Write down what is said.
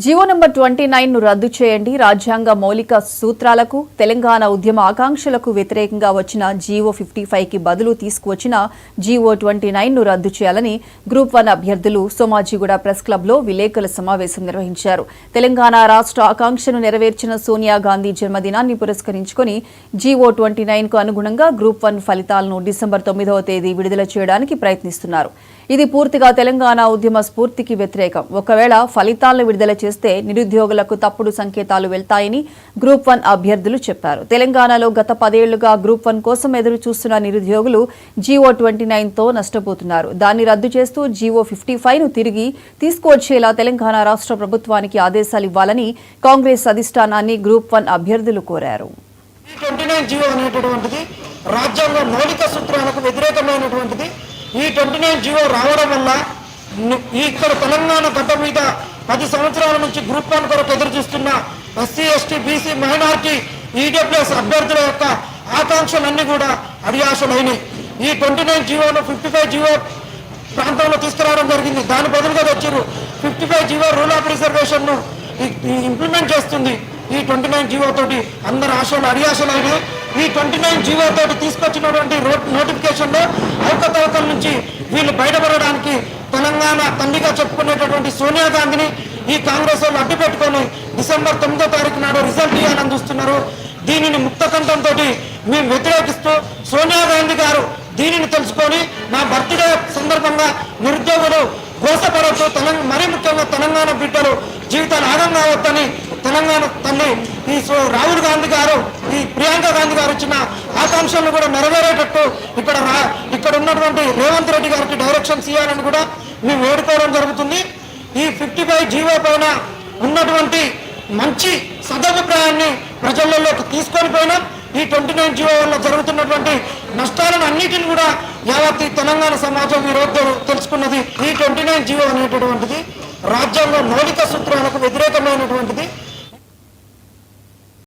GO number 29ను రద్దు చేయండి. రాజ్యాంగ మౌలిక సూత్రాలకు, తెలంగాణ ఉద్యమ ఆకాంక్షలకు వ్యతిరేకంగా వచ్చిన జీవో 55కి బదులు తీసుకువచ్చిన జీవో 29ను రద్దు చేయాలని గ్రూప్ 1 అభ్యర్థులు సోమాజిగూడ ప్రెస్ క్లబ్లో విలేకరుల సమావేశం నిర్వహించారు. తెలంగాణ రాష్ట్ర ఆకాంక్షను నెరవేర్చిన సోనియా గాంధీ జన్మదినాన్ని పురస్కరించుకుని జీవో 29కు అనుగుణంగా గ్రూప్ 1 ఫలితాలను డిసెంబర్ 9వ తేదీ విడుదల చేయడానికి ప్రయత్నిస్తున్నారు. ఇది పూర్తిగా తెలంగాణ ఉద్యమ స్ఫూర్తికి వ్యతిరేకం. ఒకవేళ ఫలితాలను విడుదల చేస్తే నిరుద్యోగులకు తప్పుడు సంకేతాలు వెళ్తాయని గ్రూప్ 1 అభ్యర్థులు చెప్పారు. తెలంగాణలో గత 10 ఏళ్లుగా గ్రూప్ 1 కోసం ఎదురు చూస్తున్న నిరుద్యోగులు జీవో 29తో నష్టపోతున్నారు. దాన్ని రద్దు చేస్తూ జీవో 55ను తిరిగి తీసుకువచ్చేలా తెలంగాణ రాష్ట్ర ప్రభుత్వానికి ఆదేశాలు ఇవ్వాలని కాంగ్రెస్ అధిష్టానాన్ని గ్రూప్ 1 అభ్యర్థులు కోరారు. రాజ్యాంగ మౌలిక సూత్రాలకు వ్యతిరేకమైనటువంటిది. ఈ 29 జీవో రావడం వల్ల ఇక్కడ తెలంగాణ గడ్డ మీద 10 సంవత్సరాల నుంచి గ్రూప్ 1 కొరకు ఎదురు చూస్తున్న SC, ST, BC, minority, EWS అభ్యర్థుల యొక్క ఆకాంక్షలన్నీ కూడా అడియాసలైనవి. ఈ 29 జీవోను 55 జీవో ప్రాంతంలో తీసుకురావడం జరిగింది. దాని బదులుగా వచ్చారు 55 జీవో రూల్ ఆఫ్ రిజర్వేషన్ను ఇంప్లిమెంట్ చేస్తుంది. ఈ 29 జీవో తోటి అందరు ఆశలు అడియాసలైనవి. ఈ 29 జీవో తోటి తీసుకొచ్చినటువంటి నోటిఫికేషన్లో అవకతవకల నుంచి వీళ్ళు బయటపడడానికి తెలంగాణ తల్లిగా చెప్పుకునేటటువంటి సోనియా గాంధీని ఈ కాంగ్రెస్ వాళ్ళు అడ్డు పెట్టుకొని డిసెంబర్ 9వ తారీఖు నాడు రిజల్ట్ ఇవ్వాలని చూస్తున్నారు. దీనిని ముక్తకంఠంతో మేము వ్యతిరేకిస్తూ సోనియా గాంధీ గారు దీనిని తెలుసుకొని నా బర్త్డే సందర్భంగా నిరుద్యోగులు గోసపడవచ్చు, మరీ ముఖ్యంగా తెలంగాణ బిడ్డలు జీవితాలు ఆగం కావద్దని తెలంగాణ తల్లి ఈ రాహుల్ గాంధీ గారు, ఈ ప్రియాంక గాంధీ గారు ఇచ్చిన ఆకాంక్షలను కూడా నెరవేరేటట్టు ఇక్కడ ఉన్నటువంటి రేవంత్ రెడ్డి గారికి డైరెక్షన్స్ ఇవ్వాలని కూడా మేము వేడుకోవడం జరుగుతుంది. ఈ 55 జీవో పైన ఉన్నటువంటి మంచి సదభిప్రాయాన్ని ప్రజలలోకి తీసుకొని పోయినా ఈ 29 జీవో వల్ల జరుగుతున్నటువంటి నష్టాలను అన్నిటిని కూడా యావత్ తెలంగాణ సమాజం ఈరోజు తెలుసుకున్నది. ఈ 29 జీవో అనేటటువంటిది రాజ్యాంగ మౌలిక సూత్రాలకు వ్యతిరేకమైనటువంటిది.